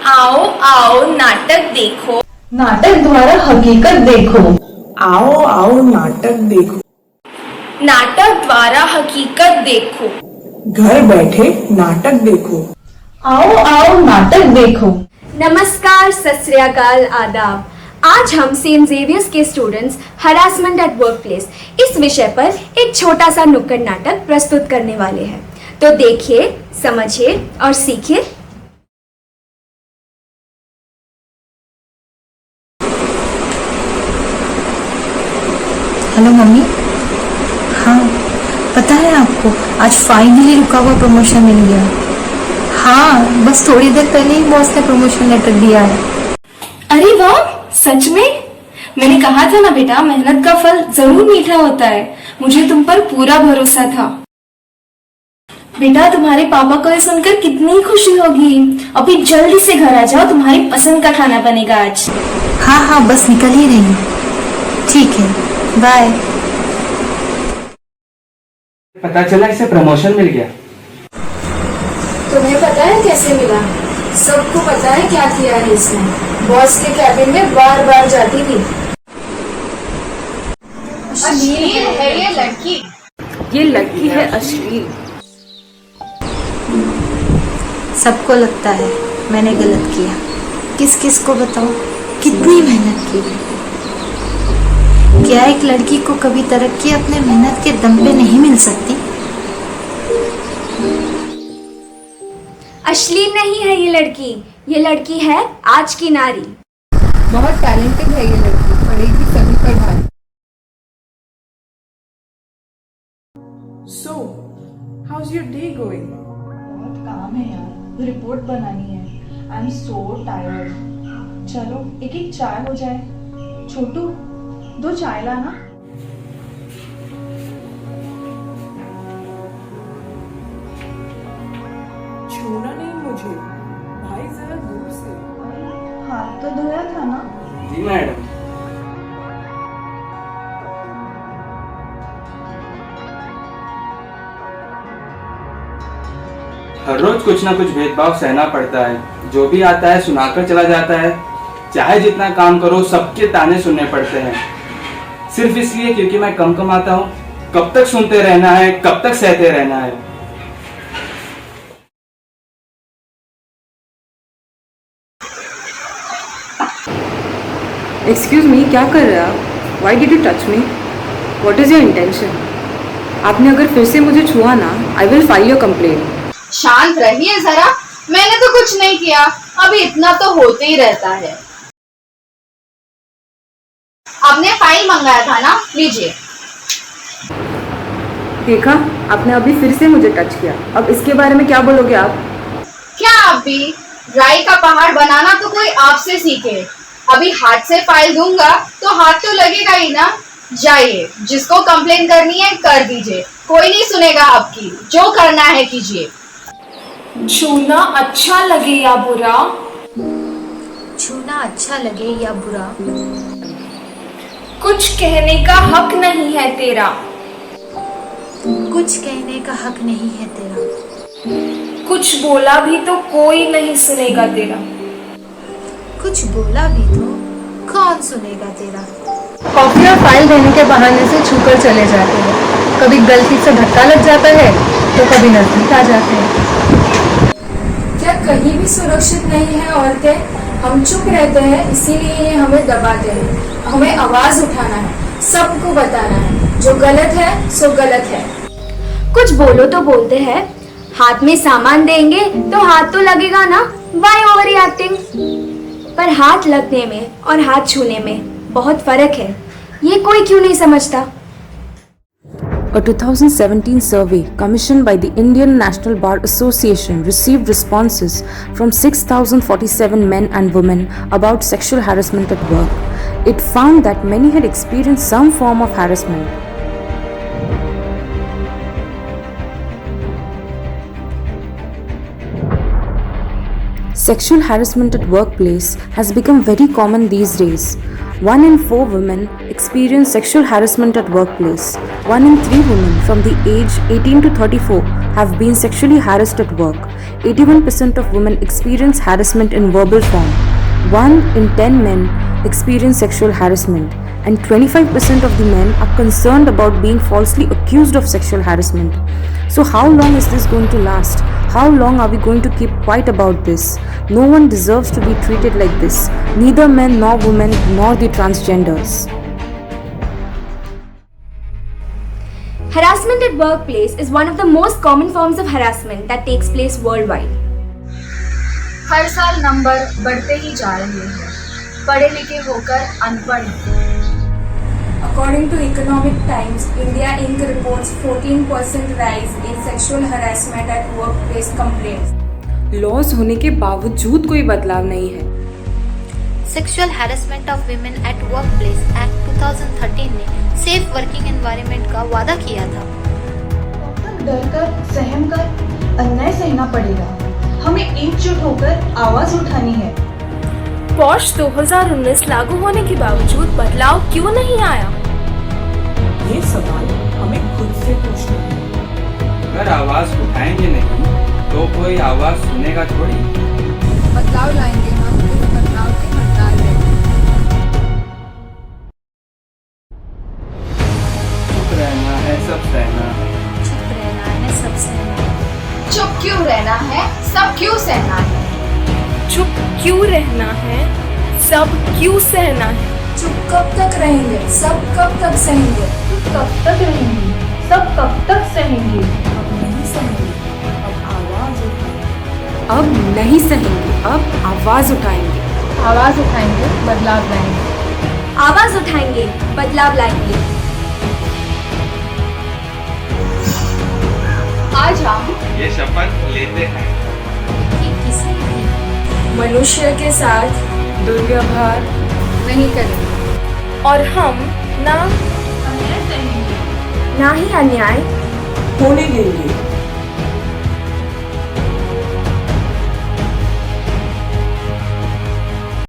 आओ आओ नाटक देखो, नाटक द्वारा हकीकत देखो। आओ आओ नाटक देखो, नाटक द्वारा हकीकत देखो। घर बैठे नाटक देखो। आओ आओ नाटक देखो। नमस्कार, सत श्री अकाल, आदाब। आज हम सेंट जेवियर्स के students harassment at work place इस विषय पर एक छोटा सा नुक्कड़ नाटक प्रस्तुत करने वाले हैं। तो देखिए, समझिए और सीखिए। Hello mummy. हाँ, पता है आपको आज फाइनली रुका हुआ प्रमोशन मिल गया। हाँ, बस थोड़ी देर पहले ही बॉस ने प्रमोशन लेटर दिया है। अरे वाह, सच में? मैंने कहा था ना बेटा, मेहनत का फल जरूर मीठा होता है। मुझे तुम पर पूरा भरोसा था। बेटा, तुम्हारे पापा को ये सुनकर कितनी खुशी होगी। अभी जल्दी से घर आ जाओ, तुम्हारी पसंद का खाना बनेगा आज। हाँ हाँ, बस निकल ही रही हूँ। ठीक है, बाय। पता चला इसे प्रमोशन मिल गया। तुम्हें पता है कैसे मिला? सबको पता है क्या किया है इसने। बॉस के कैबिन में बार बार जाती थी। अश्लील है ये लड़की। ये लड़की है अश्लील। सबको लगता है मैंने गलत किया। किस किस को बताओ कितनी मेहनत की। क्या एक लड़की को कभी तरक्की अपने मेहनत के दम पे नहीं मिल सकती? अश्लील नहीं है ये लड़की। ये लड़की है आज की नारी। बहुत टैलेंटेड है ये लड़की, पढ़ेगी सभी पर भारी। So, how's your day going? बहुत काम है यार, रिपोर्ट बनानी है। I am so tired. चलो एक एक चाय हो जाए। छोटू, 2 चाय लाना। छूना नहीं मुझे भाई, जरा दूर से। हाथ तो धोया था ना? जी मैडम। हर रोज कुछ ना कुछ भेदभाव सहना पड़ता है। जो भी आता है सुनाकर चला जाता है। चाहे जितना काम करो सबके ताने सुनने पड़ते हैं, सिर्फ इसलिए क्योंकि मैं कम कमाता हूँ। कब तक सुनते रहना है, कब तक सहते रहना है। एक्सक्यूज मी, क्या कर रहे हैं आप? Why did you touch me? What is your intention? आपने अगर फिर से मुझे छुआ ना, I will file your complain. शांत रहिए जरा, मैंने तो कुछ नहीं किया। अभी इतना तो होते ही रहता है। आपने फाइल मंगाया था ना, लीजिए। देखा, आपने अभी फिर से मुझे टच किया। अब इसके बारे में क्या बोलोगे आप? क्या आप भी? राई का पहाड़ बनाना तो कोई आपसे सीखे। अभी हाथ से फाइल दूंगा तो हाथ तो लगेगा ही ना। जाइए, जिसको कंप्लेन करनी है कर दीजिए, कोई नहीं सुनेगा आपकी। जो करना है कीजिए। छूना अच्छा लगे या बुरा, छूना अच्छा लगे या बुरा, कुछ कहने का हक नहीं है तेरा। कुछ कहने का हक नहीं है तेरा। कुछ बोला भी तो कोई नहीं सुनेगा तेरा। कुछ बोला भी तो कौन सुनेगा तेरा। कॉपी और फाइल देने के बहाने से छूकर चले जाते हैं। कभी गलती से धक्का लग जाता है तो कभी नजदीक आ जाते हैं। क्या कहीं भी सुरक्षित नहीं है औरतें? हम चुप रहते हैं, इसीलिए ये हमें दबाते हैं। हमें आवाज उठाना है, सबको बताना है। जो गलत है सो गलत है। कुछ बोलो तो बोलते हैं। हाथ में सामान देंगे तो हाथ तो लगेगा ना। Why over reacting? पर हाथ लगने में और हाथ छूने में बहुत फर्क है। ये कोई क्यों नहीं समझता? A 2017 survey commissioned by the Indian National Bar Association received responses from 6,047 men and women about sexual harassment at work. It found that many had experienced some form of harassment. Sexual harassment at workplace has become very common these days. 1 in 4 women experience sexual harassment at workplace. 1 in 3 women from the age 18 to 34 have been sexually harassed at work. 81% of women experience harassment in verbal form. 1 in 10 men experience sexual harassment, and 25% of the men are concerned about being falsely accused of sexual harassment. So, how long is this going to last? How long are we going to keep quiet about this? No one deserves to be treated like this, neither men nor women nor the transgenders. Harassment at workplace is one of the most common forms of harassment that takes place worldwide. हर साल number बढ़ते ही जा रहे हैं, पढ़े लिखे होकर अनपढ़। According to Economic Times, India Inc. reports 14% rise in sexual harassment at workplace complaints. Loss होने के बावजूद कोई बदलाव नहीं है। Sexual harassment of women at workplace act 2013 ने सेफ वर्किंग एनवायरनमेंट का वादा किया था। डर कर सहम कर अन्याय सहना पड़ेगा। हमें एकजुट होकर आवाज उठानी है। पॉश 2019 लागू होने के बावजूद बदलाव क्यों नहीं आया? ये सवाल हमें खुद से पूछना है। अगर आवाज उठाएंगे नहीं तो कोई आवाज सुनेगा थोड़ी। बदलाव लाएंगे हम, इस बदलाव के हकदार रहेंगे। चुप रहना है सब सहना। चुप रहना है सब सहना। चुप क्यों रहना है, सब क्यों सहना है? चुप क्यों रहना है, सब क्यों सहना है? चुप कब तक रहेंगे, सब कब तक सहेंगे? तुम कब तक रहेंगी, सब कब तक सहेंगे? अब नहीं सहेंगे, अब आवाज उठाएंगे। अब नहीं सहेंगे, अब आवाज उठाएंगे। आवाज उठाएंगे, बदलाव लाएंगे। आवाज उठाएंगे, बदलाव लाएंगे। आज हम ये शपथ लेते हैं कि किसी भी मनुष्य के साथ दुर्व्यवहार नहीं करेंगे और हम ना ही अन्याय होने देंगे।